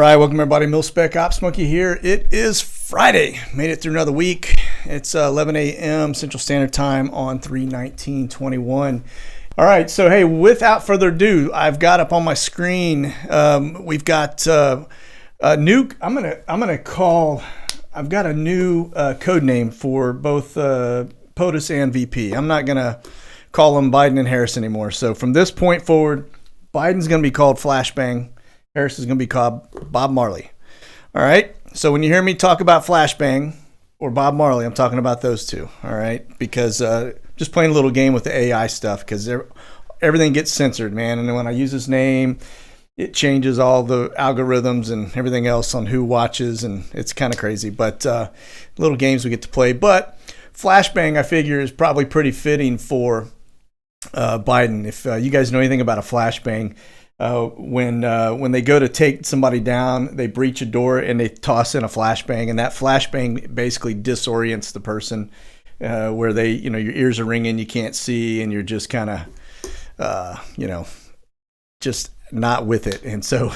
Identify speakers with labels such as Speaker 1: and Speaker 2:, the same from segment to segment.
Speaker 1: right, welcome everybody. Mil-Spec Ops Monkey here. It is Friday. Made it through another week. It's 11 a.m. Central Standard Time on 3/19/21. All right, so hey, without further ado, I've got up on my screen. We've got a new. I've got a new code name for both POTUS and VP. I'm not gonna call them Biden and Harris anymore. So from this point forward, Biden's gonna be called Flashbang. Harris is going to be called Bob Marley. All right. So when you hear me talk about Flashbang or Bob Marley, I'm talking about those two. All right. Because just playing a little game with the AI stuff, because everything gets censored, man. And when I use his name, it changes all the algorithms and everything else on who watches. And it's kind of crazy. But little games we get to play. But Flashbang, I figure, is probably pretty fitting for Biden. If you guys know anything about a flashbang, when they go to take somebody down, they breach a door and they toss in a flashbang, and that flashbang basically disorients the person, where they, your ears are ringing, you can't see, and you're just kind of, just not with it. And so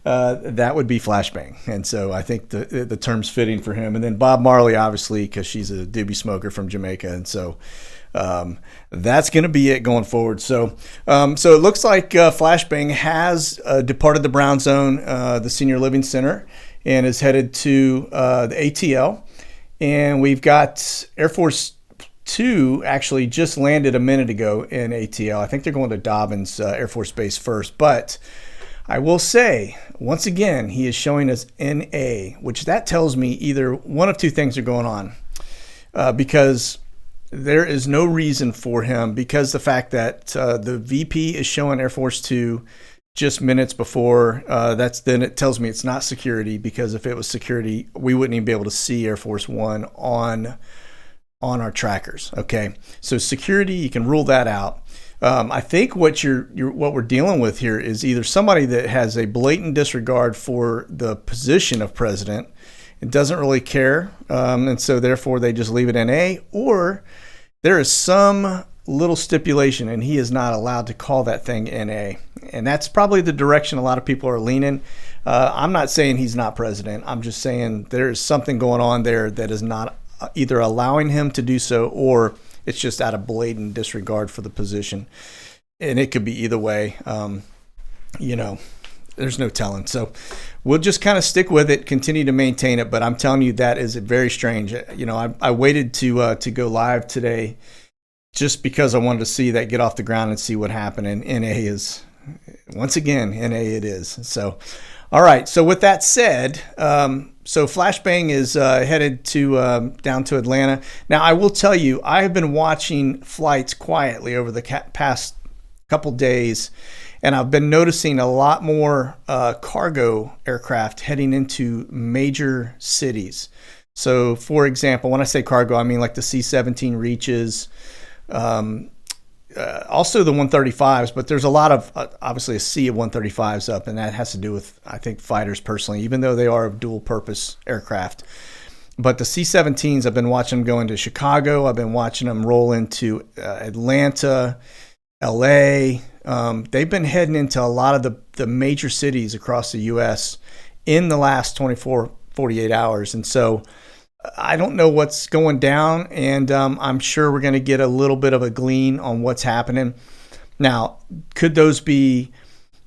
Speaker 1: that would be flashbang. And so I think the term's fitting for him. And then Bob Marley, obviously, because she's a doobie smoker from Jamaica, and so that's going to be it going forward. So it looks like Flashbang has departed the Brown Zone, the Senior Living Center, and is headed to the ATL. And we've got Air Force Two actually just landed a minute ago in ATL. I think they're going to Dobbins Air Force Base first. But I will say, once again, he is showing us NA, which that tells me either one of two things are going on. Because there is no reason for him, because the fact that the VP is showing Air Force Two just minutes before, then it tells me it's not security, because if it was security, we wouldn't even be able to see Air Force One on our trackers. Okay, so security, you can rule that out. I think what we're dealing with here is either somebody that has a blatant disregard for the position of president. It doesn't really care, and so therefore they just leave it NA, or there is some little stipulation and he is not allowed to call that thing NA. And that's probably the direction a lot of people are leaning. I'm not saying he's not president. I'm just saying there is something going on there that is not either allowing him to do so, or it's just out of blatant disregard for the position. And it could be either way. There's no telling. So we'll just kind of stick with it, continue to maintain it. But I'm telling you, that is very strange. I waited to go live today just because I wanted to see that get off the ground and see what happened. And NA is, once again, NA it is. So, all right. So with that said, so Flashbang is headed to down to Atlanta. Now, I will tell you, I have been watching flights quietly over the past couple days, and I've been noticing a lot more cargo aircraft heading into major cities. So, for example, when I say cargo, I mean like the C-17 Reaches, also the 135s, but there's a lot of, obviously, a sea of 135s up, and that has to do with, I think, fighters personally, even though they are dual-purpose aircraft. But the C-17s, I've been watching them go into Chicago. I've been watching them roll into Atlanta, LA. They've been heading into a lot of the major cities across the U.S. in the last 48 hours. And so I don't know what's going down, and I'm sure we're going to get a little bit of a glean on what's happening. Now, could those be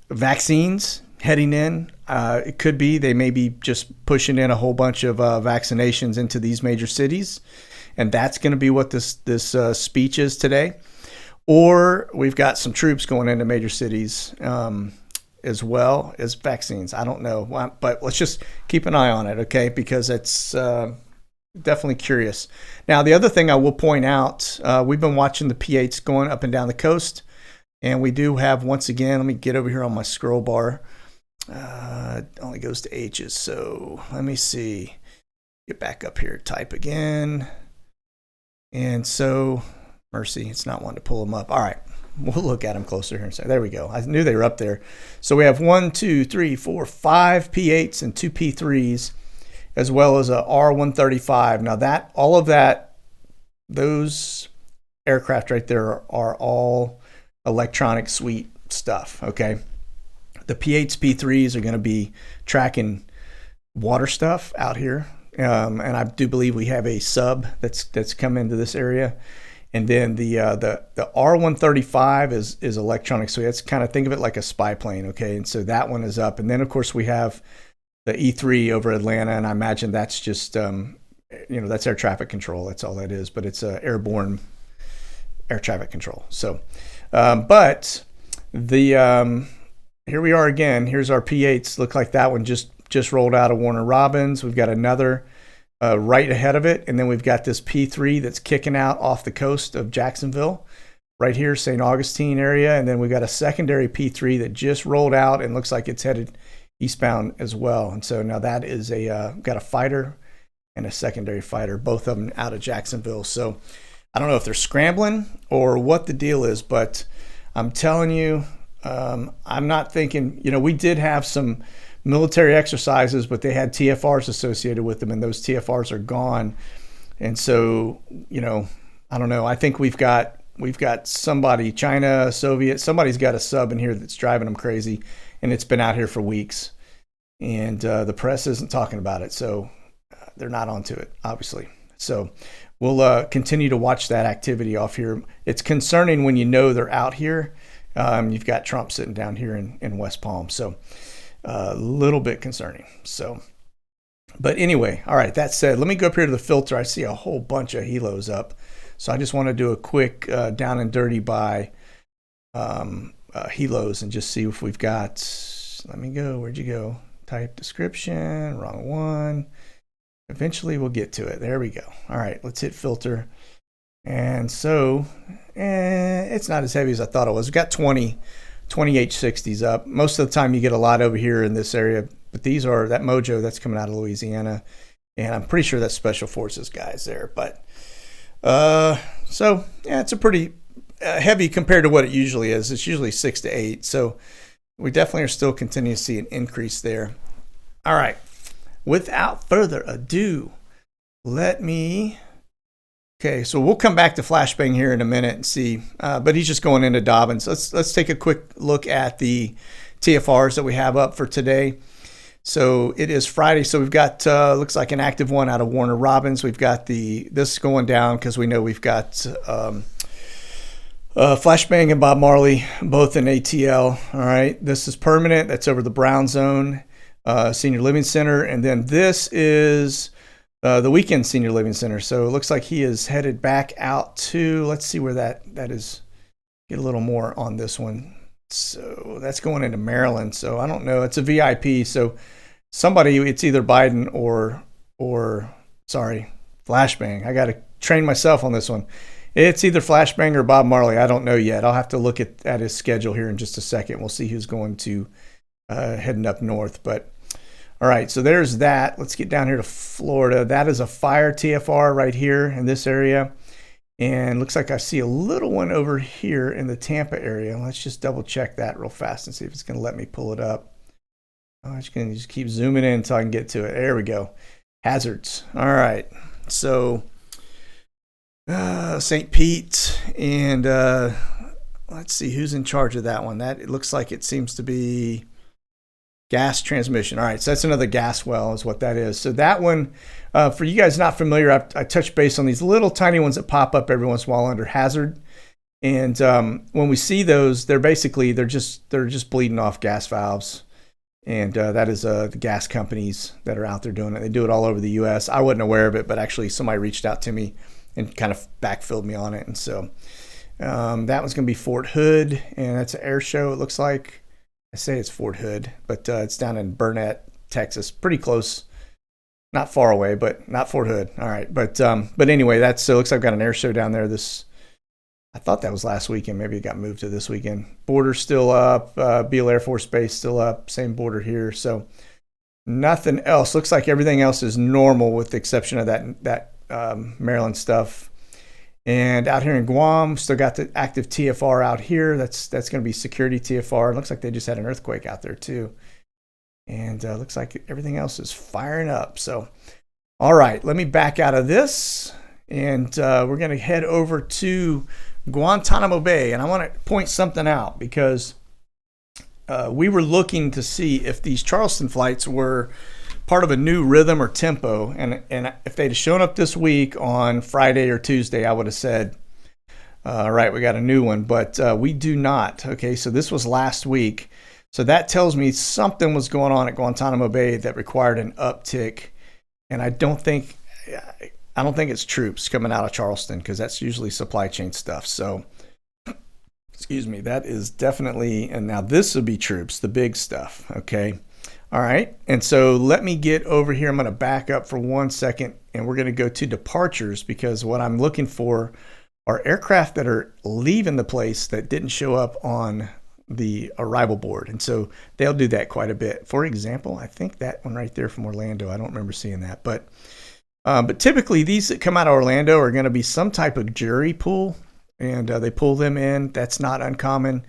Speaker 1: vaccines heading in? It could be. They may be just pushing in a whole bunch of vaccinations into these major cities, and that's going to be what this speech is today. Or we've got some troops going into major cities as well as vaccines. I don't know, but let's just keep an eye on it, okay? Because it's definitely curious. Now, the other thing I will point out, we've been watching the P-8s going up and down the coast, and we do have, once again, let me get over here on my scroll bar. It only goes to H's, so let me see. Get back up here, type again. And so, mercy, it's not wanting to pull them up. All right, we'll look at them closer here and say, there we go. I knew they were up there. So we have 5 P-8s and 2 P-3s, as well as a R-135. Now all of those aircraft right there are all electronic suite stuff, okay? The P8s, P3s are going to be tracking water stuff out here. And I do believe we have a sub that's come into this area. And then the R135 is electronic. So that's kind of, think of it like a spy plane. Okay. And so that one is up. And then of course we have the E3 over Atlanta. And I imagine that's just, that's air traffic control. That's all that is, but it's airborne air traffic control. So, but here we are again. Here's our P8s. Look like that one just rolled out of Warner Robins. We've got another right ahead of it, and then we've got this P3 that's kicking out off the coast of Jacksonville, right here, St. Augustine area, and then we've got a secondary P3 that just rolled out and looks like it's headed eastbound as well. And so now that is got a fighter and a secondary fighter, both of them out of Jacksonville. So I don't know if they're scrambling or what the deal is, but I'm telling you, I'm not thinking, we did have some military exercises, but they had TFRs associated with them, and those TFRs are gone. And so, I don't know. I think we've got somebody, China, Soviet, somebody's got a sub in here that's driving them crazy, and it's been out here for weeks. And the press isn't talking about it, so they're not onto it, obviously. So we'll continue to watch that activity off here. It's concerning when they're out here. You've got Trump sitting down here in West Palm, so a little bit concerning. So, but anyway, all right, that said, let me go up here to the filter. I see a whole bunch of helos up, so I just want to do a quick down and dirty by helos and just see if we've got, let me go, where'd you go? Type description, wrong one. Eventually we'll get to it. There we go. All right, let's hit filter. And so it's not as heavy as I thought it was. We've got 20 H60s up. Most of the time you get a lot over here in this area, but these are that Mojo that's coming out of Louisiana, and I'm pretty sure that's Special Forces guys there. But so yeah, it's a pretty heavy compared to what it usually is. It's usually 6 to 8, so we definitely are still continuing to see an increase there. All right, without further ado, okay, so we'll come back to Flashbang here in a minute and see, but he's just going into Dobbins. Let's take a quick look at the TFRs that we have up for today. So it is Friday, so we've got, looks like an active one out of Warner Robins. We've got this going down because we know we've got Flashbang and Bob Marley, both in ATL. All right, this is permanent. That's over the Brown Zone Senior Living Center. And then this is the Weekend Senior Living Center. So it looks like he is headed back out to, let's see where that is. Get a little more on this one. So that's going into Maryland. So I don't know. It's a VIP. So somebody, it's either Biden or Flashbang. I got to train myself on this one. It's either Flashbang or Bob Marley. I don't know yet. I'll have to look at his schedule here in just a second. We'll see who's going to heading up north. But all right, so there's that. Let's get down here to Florida. That is a fire TFR right here in this area. And looks like I see a little one over here in the Tampa area. Let's just double check that real fast and see if it's going to let me pull it up. I'm just going to just keep zooming in until I can get to it. There we go. Hazards. All right. So St. Pete, and let's see who's in charge of that one. It looks like it seems to be gas transmission. All right, so that's another gas well is what that is. So that one, for you guys not familiar, I touched base on these little tiny ones that pop up every once in a while under hazard. And when we see those, they're just bleeding off gas valves. And that is the gas companies that are out there doing it. They do it all over the U.S. I wasn't aware of it, but actually somebody reached out to me and kind of backfilled me on it. And so that one's going to be Fort Hood, and that's an air show, it looks like. I say it's Fort Hood, but it's down in Burnett, Texas, pretty close, not far away, but not Fort Hood. All right, but anyway, it looks like I've got an air show down there. I thought that was last weekend. Maybe it got moved to this weekend. Border's still up. Beale Air Force Base still up. Same border here. So nothing else. Looks like everything else is normal with the exception of that Maryland stuff. And out here in Guam, still got the active TFR out here. That's going to be security TFR. It looks like they just had an earthquake out there too. And looks like everything else is firing up. So, all right, let me back out of this. And we're going to head over to Guantanamo Bay. And I want to point something out because we were looking to see if these Charleston flights were part of a new rhythm or tempo. And if they'd shown up this week on Friday or Tuesday, I would have said, all right, we got a new one. But we do not. Okay, so this was last week. So that tells me something was going on at Guantanamo Bay that required an uptick. And I don't think it's troops coming out of Charleston, because that's usually supply chain stuff. So, excuse me, that is definitely, and now this would be troops, the big stuff. Okay. All right. And so let me get over here. I'm going to back up for 1 second, and we're going to go to departures, because what I'm looking for are aircraft that are leaving the place that didn't show up on the arrival board. And so they'll do that quite a bit. For example, I think that one right there from Orlando, I don't remember seeing that, but typically these that come out of Orlando are going to be some type of jury pool, and they pull them in. That's not uncommon.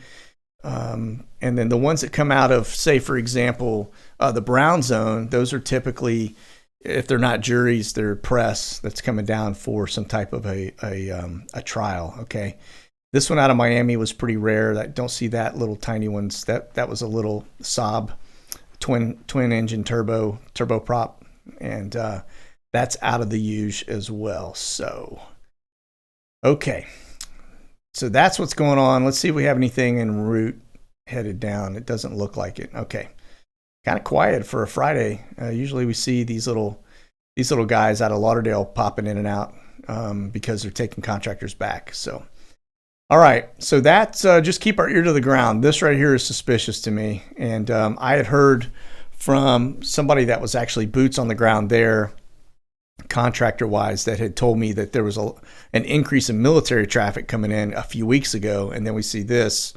Speaker 1: And then the ones that come out of, say, for example, the brown zone, those are typically, if they're not juries, they're press that's coming down for some type of a trial. Okay. This one out of Miami was pretty rare. I don't see that little tiny ones. That was a little Saab twin engine turboprop, and that's out of the huge as well. So, okay. So that's what's going on. Let's see if we have anything en route headed down. It doesn't look like it. Okay. Kind of quiet for a Friday. Usually we see these little guys out of Lauderdale popping in and out because they're taking contractors back. So, all right. So that's just keep our ear to the ground. This right here is suspicious to me. And I had heard from somebody that was actually boots on the ground there, contractor wise, that had told me that there was an increase in military traffic coming in a few weeks ago. And then we see this.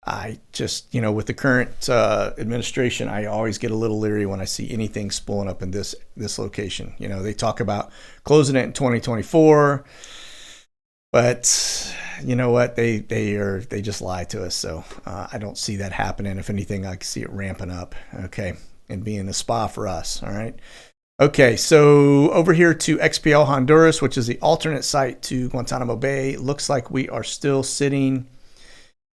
Speaker 1: I just, with the current administration, I always get a little leery when I see anything spooling up in this location. They talk about closing it in 2024, but you know what? They just lie to us. So I don't see that happening. If anything, I can see it ramping up. Okay, and being a spa for us. All right. Okay, so over here to Xpl Honduras, which is the alternate site to Guantanamo Bay. Looks like we are still sitting.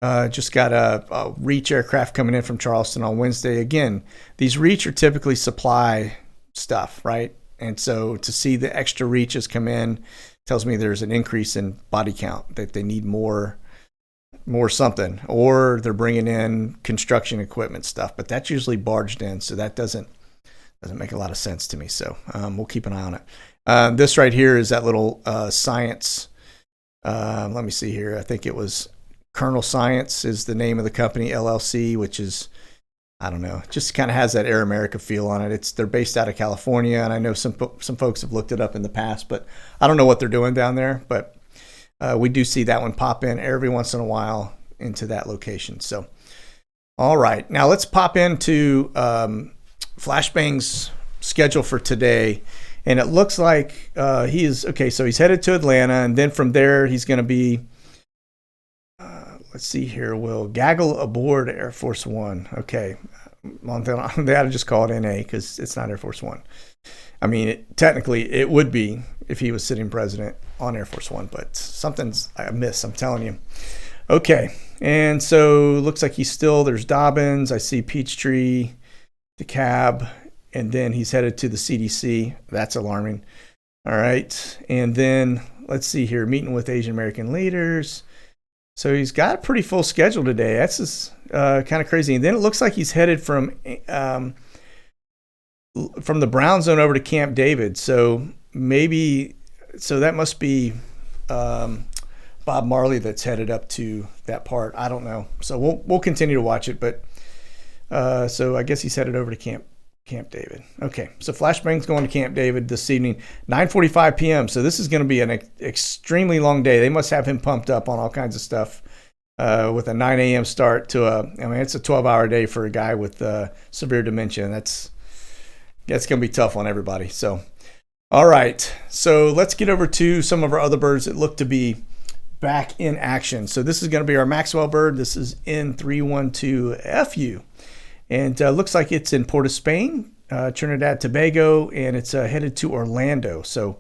Speaker 1: Just got a Reach aircraft coming in from Charleston on Wednesday. Again, these Reach are typically supply stuff, right? And so to see the extra Reaches come in tells me there's an increase in body count, that they need more something, or they're bringing in construction equipment stuff. But that's usually barged in, so that doesn't make a lot of sense to me. So we'll keep an eye on it. This right here is that little science. Let me see here. I think it was Colonel Science is the name of the company, LLC, which is, I don't know, just kind of has that Air America feel on it. They're based out of California, and I know some folks have looked it up in the past, but I don't know what they're doing down there. But we do see that one pop in every once in a while into that location. So, all right, now let's pop into Flashbang's schedule for today. And it looks like so he's headed to Atlanta, and then from there he's going to be, let's see here, we'll gaggle aboard Air Force One. Okay, they ought to just call it NA, because it's not Air Force One. I mean, technically it would be if he was sitting president on Air Force One, but something's amiss, I'm telling you. Okay, and so looks like there's Dobbins, I see Peachtree, DeKalb, and then he's headed to the CDC. That's alarming. All right. And then let's see here, meeting with Asian American leaders. So he's got a pretty full schedule today. That's just kind of crazy. And then it looks like he's headed from the brown zone over to Camp David. So that must be Bob Marley that's headed up to that part. I don't know. So we'll continue to watch it, but so I guess he's headed over to Camp David. Okay, so Flashbang's going to Camp David this evening, 9:45 p.m. So this is going to be an extremely long day. They must have him pumped up on all kinds of stuff with a 9 a.m. start to it's a 12-hour day for a guy with severe dementia. And that's going to be tough on everybody. So, all right. So let's get over to some of our other birds that look to be back in action. So this is going to be our Maxwell Bird. This is N312FU. And looks like it's in Port of Spain, Trinidad, Tobago, and it's headed to Orlando. So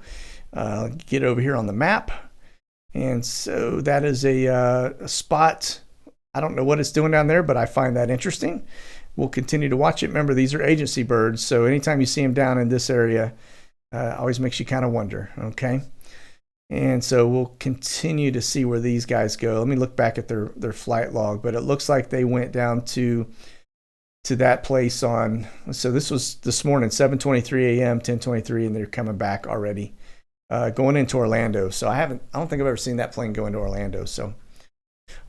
Speaker 1: get over here on the map. And so that is a spot I don't know what it's doing down there, but I find that interesting. We'll continue to watch it. Remember, these are agency birds, so anytime you see them down in this area, always makes you kind of wonder, okay? And so we'll continue to see where these guys go. Let me look back at their flight log, but it looks like they went down to that place on, so this was this morning, 7:23 a.m., 10:23, and they're coming back already, going into Orlando. So I don't think I've ever seen that plane go into Orlando. So,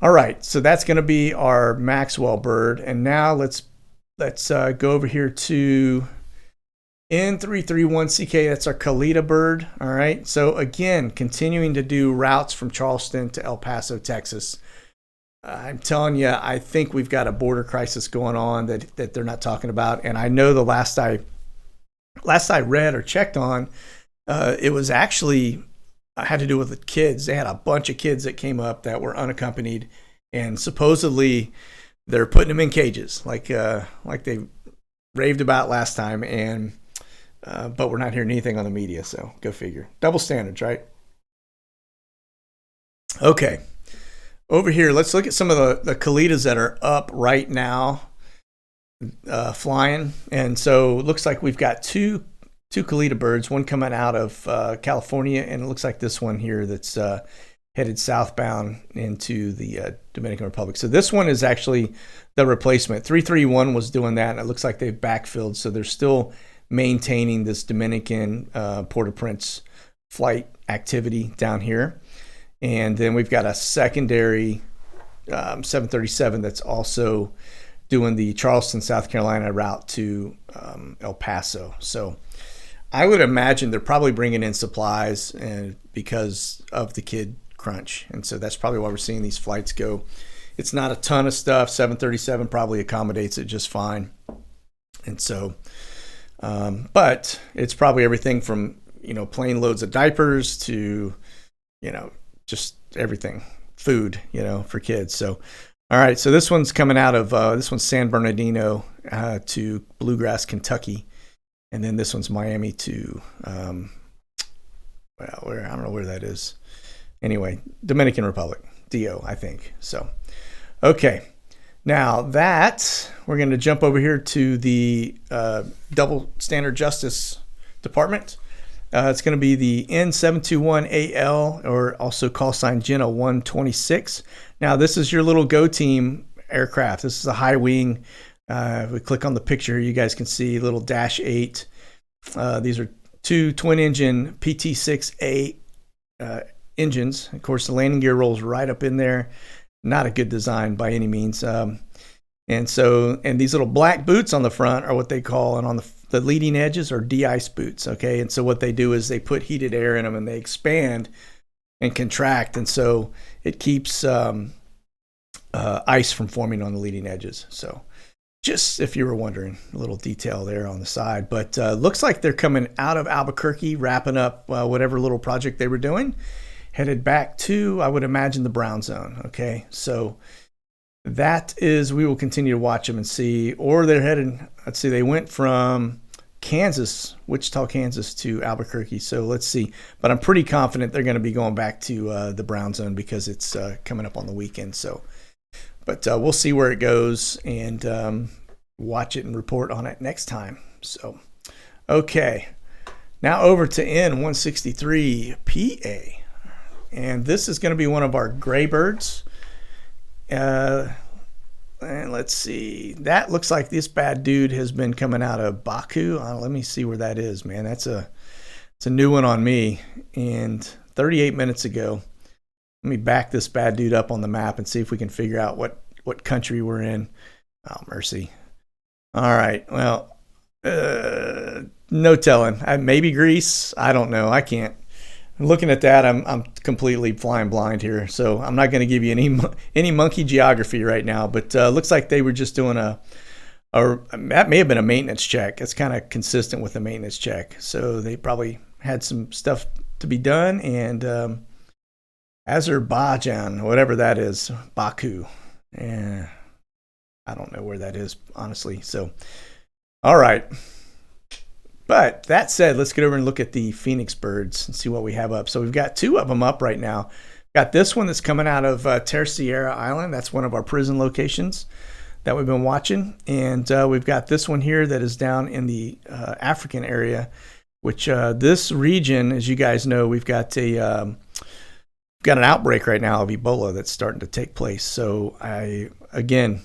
Speaker 1: all right, so that's going to be our Maxwell Bird, and now let's go over here to N331CK. That's our Kalita Bird. All right, so again, continuing to do routes from Charleston to El Paso, Texas. I'm telling you, I think we've got a border crisis going on that they're not talking about. And I know the last I read or checked on, it was actually had to do with the kids. They had a bunch of kids that came up that were unaccompanied, and supposedly they're putting them in cages, like they raved about last time. And but we're not hearing anything on the media, so go figure. Double standards, right? Okay. Over here, let's look at some of the Kalitas that are up right now, flying. And so it looks like we've got two Kalita birds, one coming out of California, and it looks like this one here that's headed southbound into the Dominican Republic. So this one is actually the replacement. 331 was doing that, and it looks like they've backfilled. So they're still maintaining this Dominican Port-au-Prince flight activity down here. And then we've got a secondary 737 that's also doing the Charleston, South Carolina route to El Paso. So I would imagine they're probably bringing in supplies and because of the kid crunch. And so that's probably why we're seeing these flights go. It's not a ton of stuff. 737 probably accommodates it just fine. And so, but it's probably everything from, plane loads of diapers to, just everything, food, for kids. So, all right. So this one's coming out of, this one's San Bernardino to Bluegrass, Kentucky. And then this one's Miami to, I don't know where that is. Anyway, Dominican Republic, DO, I think. So, okay. Now that we're going to jump over here to the Double Standard Justice Department. It's going to be the N721AL, or also call sign Jenna 126. Now, this is your little Go Team aircraft. This is a high wing. If we click on the picture, you guys can see little Dash 8. These are two twin-engine PT6A engines. Of course, the landing gear rolls right up in there. Not a good design by any means. And these little black boots on the front are what they call, and on the leading edges are de-ice boots, okay? And so what they do is they put heated air in them and they expand and contract, and so it keeps ice from forming on the leading edges. So just if you were wondering, a little detail there on the side. But looks like they're coming out of Albuquerque, wrapping up whatever little project they were doing, headed back to, I would imagine, the brown zone, okay? So that is, we will continue to watch them and see, or they're headed, let's see, they went from Kansas, Wichita, Kansas to Albuquerque. So let's see, but I'm pretty confident they're going to be going back to the brown zone because it's coming up on the weekend. So, but we'll see where it goes and watch it and report on it next time. So, okay, now over to N163PA, and this is going to be one of our gray birds. And let's see, that looks like this bad dude has been coming out of Baku. Let me see where that is, man. It's a new one on me. And 38 minutes ago, let me back this bad dude up on the map and see if we can figure out what country we're in. Oh, mercy. All right. Well, no telling. Maybe Greece. I don't know. I can't. Looking at that, I'm completely flying blind here, so I'm not going to give you any monkey geography right now. But looks like they were just doing that may have been a maintenance check. It's kind of consistent with a maintenance check, so they probably had some stuff to be done. And Azerbaijan, whatever that is, Baku, I don't know where that is, honestly. So, all right. But that said, let's get over and look at the Phoenix birds and see what we have up. So we've got two of them up right now. Got this one that's coming out of Terceira Island. That's one of our prison locations that we've been watching. And we've got this one here that is down in the African area, which this region, as you guys know, we've got an outbreak right now of Ebola that's starting to take place. So again,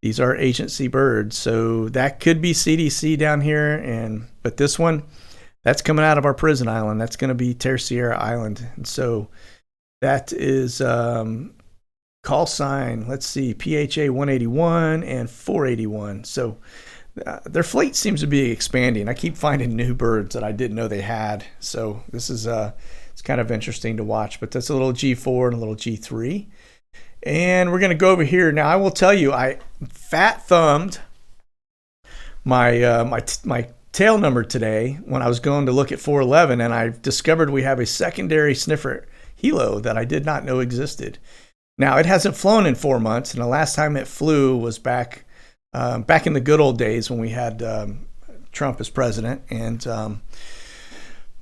Speaker 1: these are agency birds, so that could be CDC down here, but this one, that's coming out of our prison island. That's going to be Terceira Island, and so that is call sign. Let's see, PHA 181 and 481. So their fleet seems to be expanding. I keep finding new birds that I didn't know they had. So this is it's kind of interesting to watch. But that's a little G4 and a little G3. And we're going to go over here. Now, I will tell you, I fat thumbed my tail number today when I was going to look at 411, and I discovered we have a secondary sniffer helo that I did not know existed. Now, it hasn't flown in 4 months, and the last time it flew was back in the good old days when we had Trump as president, and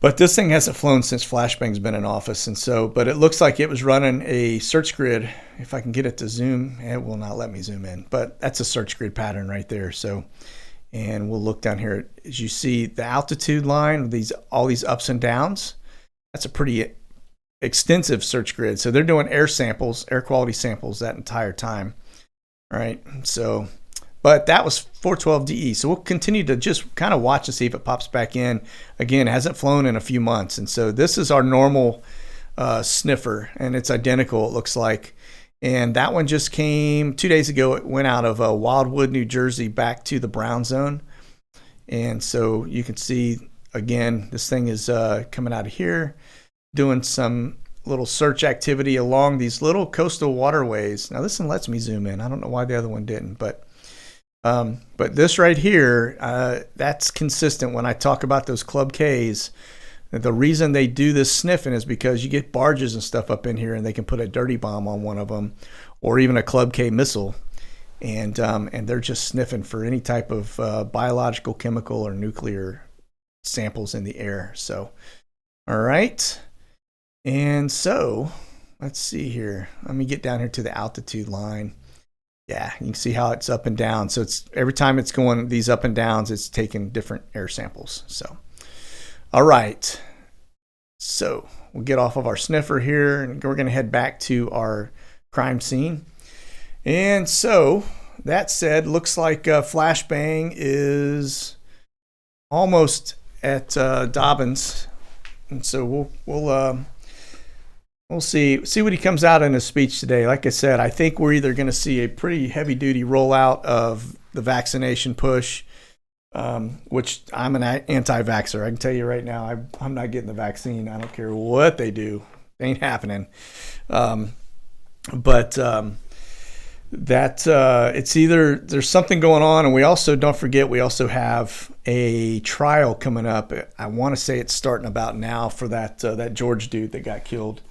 Speaker 1: but this thing hasn't flown since Flashbang's been in office, and so, but it looks like it was running a search grid. If I can get it to zoom, it will not let me zoom in, but that's a search grid pattern right there. So, and we'll look down here as you see the altitude line, all these ups and downs. That's a pretty extensive search grid. So they're doing air quality samples that entire time. All right, so. But that was 412DE. So we'll continue to just kind of watch to see if it pops back in. Again, it hasn't flown in a few months. And so this is our normal sniffer, and it's identical, it looks like. And that one just came 2 days ago. It went out of Wildwood, New Jersey, back to the brown zone. And so you can see, again, this thing is coming out of here, doing some little search activity along these little coastal waterways. Now, this one lets me zoom in. I don't know why the other one didn't, but this right here, that's consistent when I talk about those Club Ks. The reason they do this sniffing is because you get barges and stuff up in here, and they can put a dirty bomb on one of them, or even a Club K missile, and they're just sniffing for any type of biological, chemical, or nuclear samples in the air. So, all right, and so let's see here. Let me get down here to the altitude line. Yeah, you can see how it's up and down. So it's every time it's going these up and downs, it's taking different air samples. So, all right. So we'll get off of our sniffer here, and we're going to head back to our crime scene. And so that said, looks like Flashbang is almost at Dobbins, and so we'll see what he comes out in his speech today. Like I said, I think we're either going to see a pretty heavy-duty rollout of the vaccination push, which I'm an anti-vaxxer. I can tell you right now, I'm not getting the vaccine. I don't care what they do. It ain't happening. It's either there's something going on, and we also, don't forget, we also have a trial coming up. I want to say it's starting about now for that George dude that got killed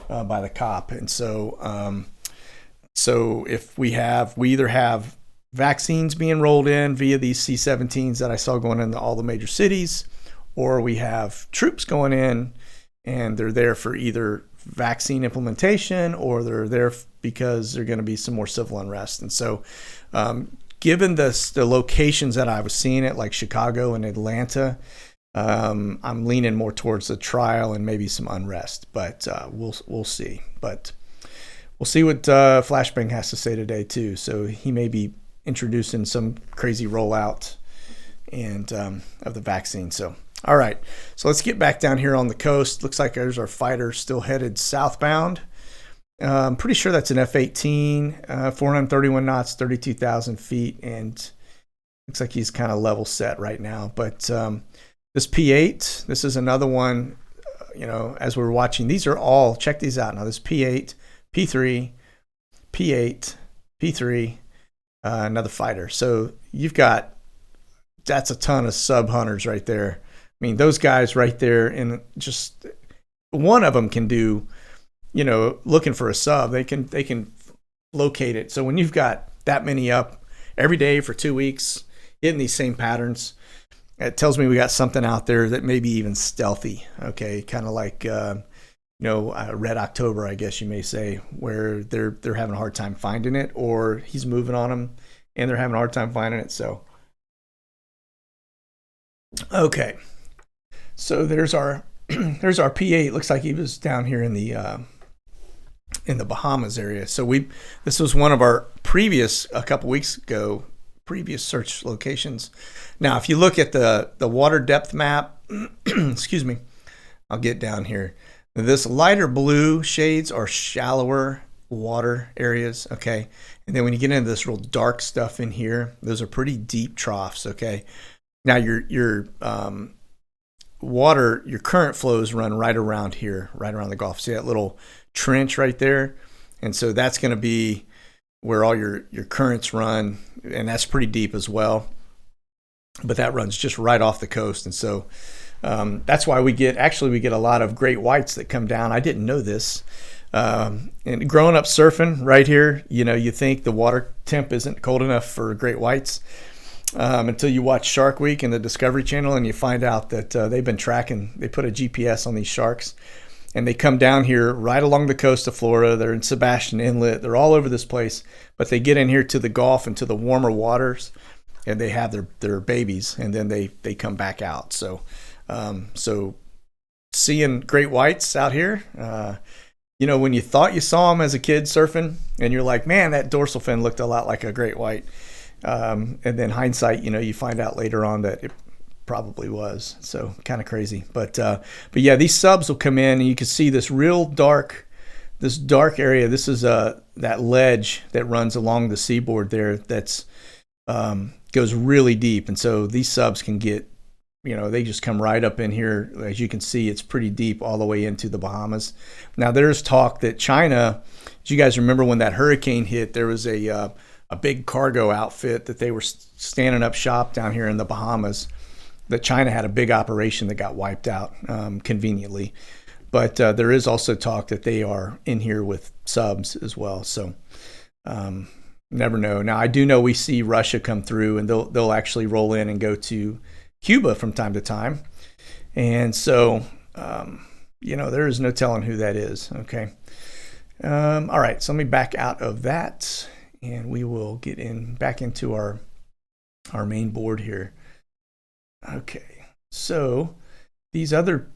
Speaker 1: by the cop. And so if we either have vaccines being rolled in via these C-17s that I saw going into all the major cities, or we have troops going in and they're there for either vaccine implementation, or they're there because there's going to be some more civil unrest. And so given the locations that I was seeing it, like Chicago and Atlanta, I'm leaning more towards the trial and maybe some unrest, but we'll see. But we'll see what Flashbang has to say today too. So he may be introducing some crazy rollout and of the vaccine. So all right, so let's get back down here on the coast. Looks like there's our fighter still headed southbound. I'm pretty sure that's an F-18, 431 knots, 32,000 feet, and looks like he's kind of level set right now. But this P8, this is another one, as we're watching. These are all, check these out now. This P8, P3, P8, P3, another fighter. So that's a ton of sub hunters right there. I mean, those guys right there, and just one of them can do, looking for a sub, they can locate it. So when you've got that many up every day for 2 weeks, hitting these same patterns, it tells me we got something out there that may be even stealthy. Okay, kind of like Red October, I guess you may say, where they're having a hard time finding it, or he's moving on them and they're having a hard time finding it. So, okay, so there's our there's our P8. Looks like he was down here in the Bahamas area. So this was one of our a couple weeks ago, previous search locations. Now, if you look at the water depth map, excuse me, I'll get down here. This lighter blue shades are shallower water areas, okay? And then when you get into this real dark stuff in here, those are pretty deep troughs, okay? Now your water, your current flows run right around here, right around the Gulf. See that little trench right there? And so that's going to be where all your currents run, and that's pretty deep as well. But that runs just right off the coast, and so that's why we get a lot of great whites that come down. I didn't know this. And growing up surfing right here, you think the water temp isn't cold enough for great whites until you watch Shark Week in the Discovery Channel, and you find out that they've been tracking. They put a GPS on these sharks, and they come down here right along the coast of Florida. They're in Sebastian Inlet. They're all over this place, but they get in here to the Gulf and to the warmer waters, and they have their babies, and then they come back out. So seeing great whites out here, when you thought you saw them as a kid surfing, and you're like, man, that dorsal fin looked a lot like a great white. And then hindsight, you find out later on that it probably was. So kind of crazy. But yeah, these subs will come in, and you can see this dark area. This is that ledge that runs along the seaboard there. That's goes really deep, and so these subs can get. They just come right up in here. As you can see, it's pretty deep all the way into the Bahamas. Now, there's talk that China, do you guys remember when that hurricane hit, there was a big cargo outfit that they were standing up shop down here in the Bahamas, that China had a big operation that got wiped out conveniently. But there is also talk that they are in here with subs as well. So never know. Now, I do know we see Russia come through, and they'll actually roll in and go to Cuba from time to time. And so, there is no telling who that is. Okay. All right. So let me back out of that, and we will get back into our main board here. Okay. So these other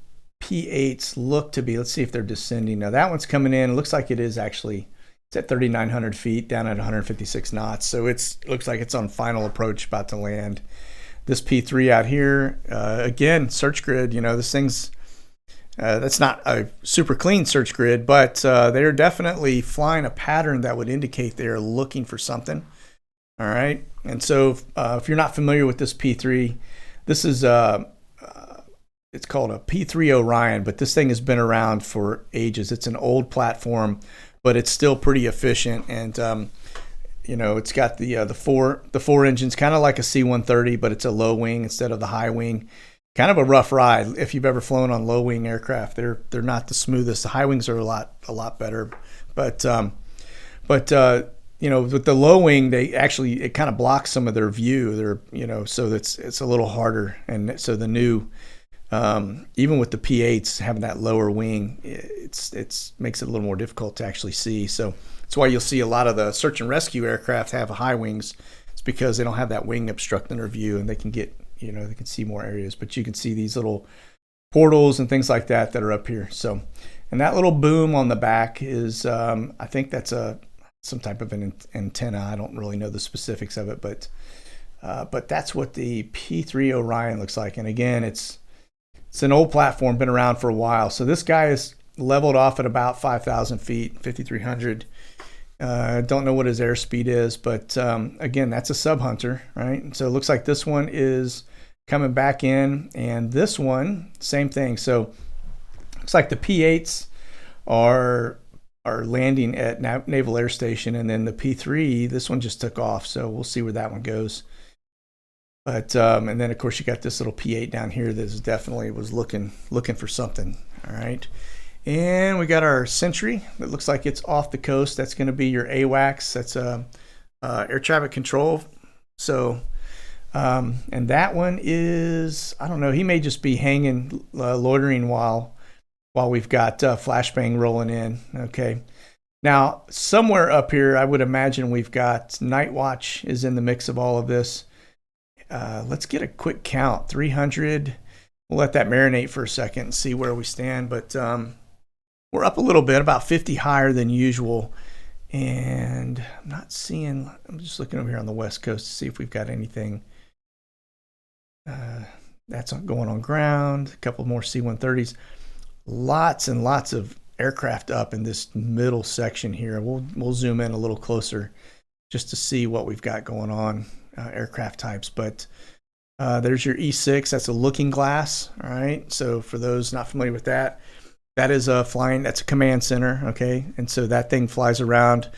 Speaker 1: P8s look to be, let's see if they're descending. Now that one's coming in. It looks like it is actually, it's at 3,900 feet down at 156 knots. So looks like it's on final approach, about to land. This P3 out here, again, search grid, this thing's, that's not a super clean search grid, but they're definitely flying a pattern that would indicate they're looking for something. All right. And so if you're not familiar with this P3, this is, it's called a P3 Orion, but this thing has been around for ages. It's an old platform, but it's still pretty efficient. And, it's got the four engines, kind of like a C-130, but it's a low wing instead of the high wing. Kind of a rough ride. If you've ever flown on low wing aircraft, they're not the smoothest. The high wings are a lot better. But with the low wing, it kind of blocks some of their view. So it's a little harder. And so the new, even with the P8s having that lower wing, it's makes it a little more difficult to actually see. So that's why you'll see a lot of the search and rescue aircraft have high wings. It's because they don't have that wing obstructing their view, and they can get, they can see more areas. But you can see these little portals and things like that are up here. So, and that little boom on the back is, I think that's some type of an antenna. I don't really know the specifics of it, but that's what the P3 Orion looks like. And again, it's an old platform, been around for a while. So this guy is leveled off at about 5,000 feet, 5,300. Don't know what his airspeed is, but again, that's a sub hunter, right? So it looks like this one is coming back in, and this one, same thing. So looks like the P8s are landing at Naval Air Station, and then the P3, this one just took off. So we'll see where that one goes. But and then of course you got this little P8 down here that is definitely was looking for something. All right. And we got our Sentry that looks like it's off the coast. That's going to be your AWACS. That's air traffic control. So, and that one is, I don't know, he may just be hanging, loitering while while we've got Flashbang rolling in. Okay. Now, somewhere up here, I would imagine we've got Night Watch is in the mix of all of this. Let's get a quick count. 300. We'll let that marinate for a second and see where we stand. But we're up a little bit, about 50 higher than usual. And I'm not seeing, I'm just looking over here on the West Coast to see if we've got anything that's going on ground. A couple more C-130s. Lots and lots of aircraft up in this middle section here. We'll zoom in a little closer just to see what we've got going on, aircraft types. But there's your E6. That's a looking glass. All right. So for those not familiar with that, that is a flying. That's a command center. Okay. And so that thing flies around.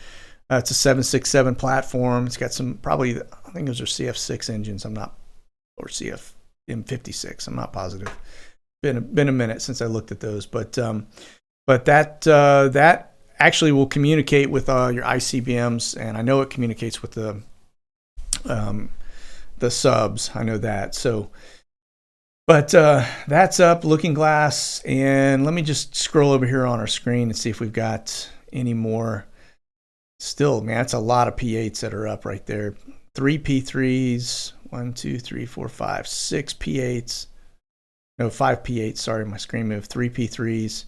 Speaker 1: It's a 767 platform. It's got some probably, I think those are CF6 engines. I'm not, or CF M56. I'm not positive. Been a minute since I looked at those, but that actually will communicate with your ICBMs, and I know it communicates with the subs. I know that. So, but that's up, looking glass, and let me just scroll over here on our screen and see if we've got any more. Still, man, that's a lot of P8s that are up right there. 3 P3s, 1, 2, 3, 4, 5, 6 P8s. No, 5 P8s. Sorry, my screen moved. 3 P3s.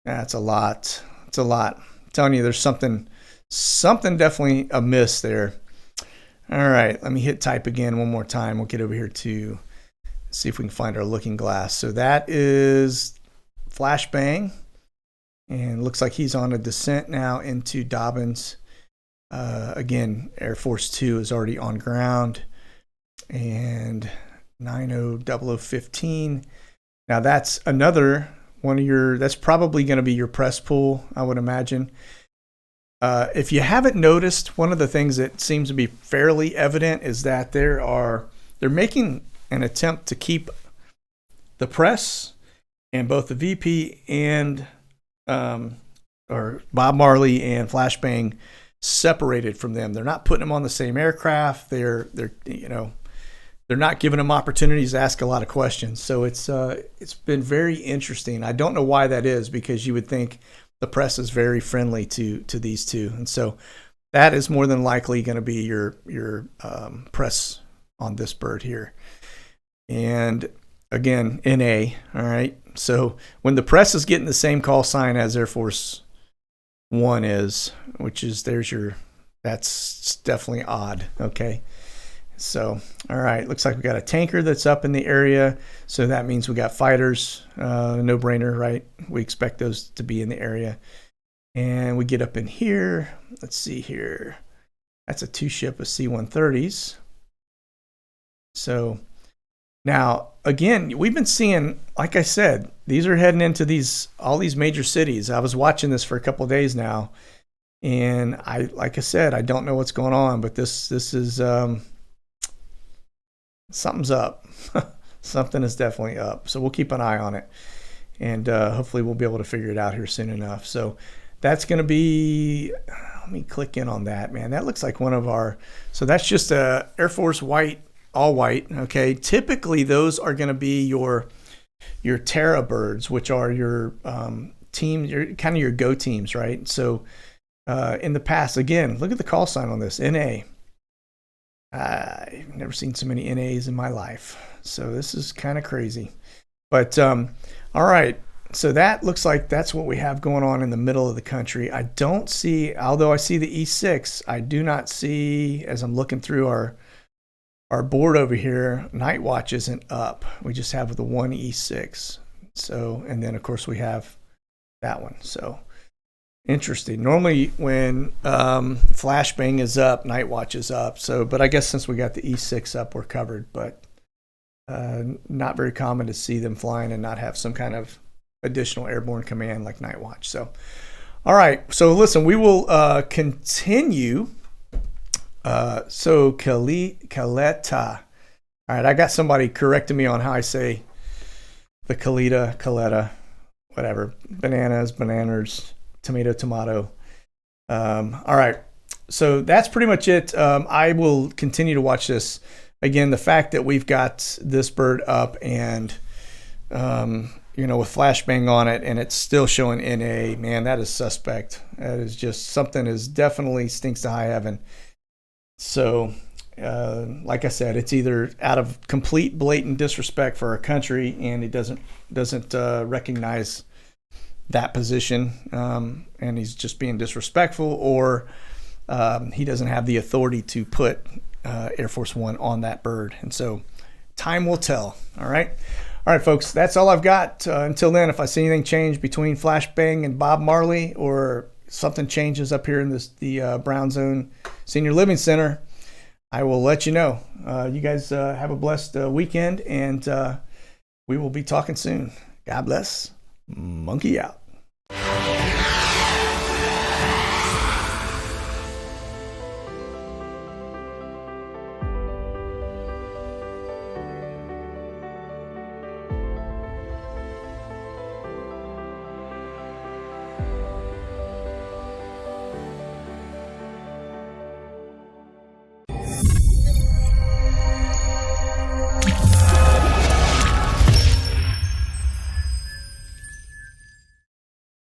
Speaker 1: That's a lot. It's a lot. I'm telling you, there's something definitely amiss there. All right, let me hit type again one more time. We'll get over here to see if we can find our looking glass. So that is Flashbang, and looks like he's on a descent now into Dobbins. Again, Air Force 2 is already on ground, and 900015. Now that's another one of your, that's probably going to be your press pool, I would imagine. If you haven't noticed, one of the things that seems to be fairly evident is that they're making an attempt to keep the press and both the VP and or Bob Marley and Flashbang separated from them. They're not putting them on the same aircraft. They're not giving them opportunities to ask a lot of questions. So it's been very interesting. I don't know why that is, because you would think the press is very friendly to these two. And so that is more than likely going to be your press on this bird here. And again, NA, all right? So when the press is getting the same call sign as Air Force One is, which is, that's definitely odd, okay? So, all right, looks like we got a tanker that's up in the area. So that means we got fighters, no brainer, right? We expect those to be in the area. And we get up in here. Let's see here. That's a 2-ship of C-130s. So now, again, we've been seeing, like I said, these are heading into all these major cities. I was watching this for a couple of days now. And like I said, I don't know what's going on, but this is, something's up. Something is definitely up. So we'll keep an eye on it. And hopefully we'll be able to figure it out here soon enough. So that's going to be, let me click in on that, man. That looks like one of our, so that's just a Air Force white, all white. Okay. Typically those are going to be your Terra birds, which are your team, your go teams, right? So in the past, again, look at the call sign on this, NA. I've never seen so many NAs in my life. So this is kind of crazy. But all right. So that looks like that's what we have going on in the middle of the country. I don't see, although I see the E6, I do not see, as I'm looking through our board over here, Night Watch isn't up. We just have the one E6. So, and then of course we have that one. So interesting. Normally when Flashbang is up, Night Watch is up. So, but I guess since we got the E6 up, we're covered. But not very common to see them flying and not have some kind of additional airborne command like Night Watch. So, all right. So listen, we will continue. So Caleta. All right, I got somebody correcting me on how I say the Caleta, whatever. Bananas, tomato. All right, so that's pretty much it. I will continue to watch this. Again, the fact that we've got this bird up and with Flashbang on it, and it's still showing NA, man, that is suspect. That is just something is definitely stinks to high heaven. So, like I said, it's either out of complete blatant disrespect for our country, and he doesn't recognize that position, and he's just being disrespectful, or he doesn't have the authority to put Air Force One on that bird. And so time will tell. All right, folks, that's all I've got. Until then, if I see anything change between Flashbang and Bob Marley, or something changes up here in the Brown Zone Senior Living Center, I will let you know. You guys have a blessed weekend, and we will be talking soon. God bless. Monkey out.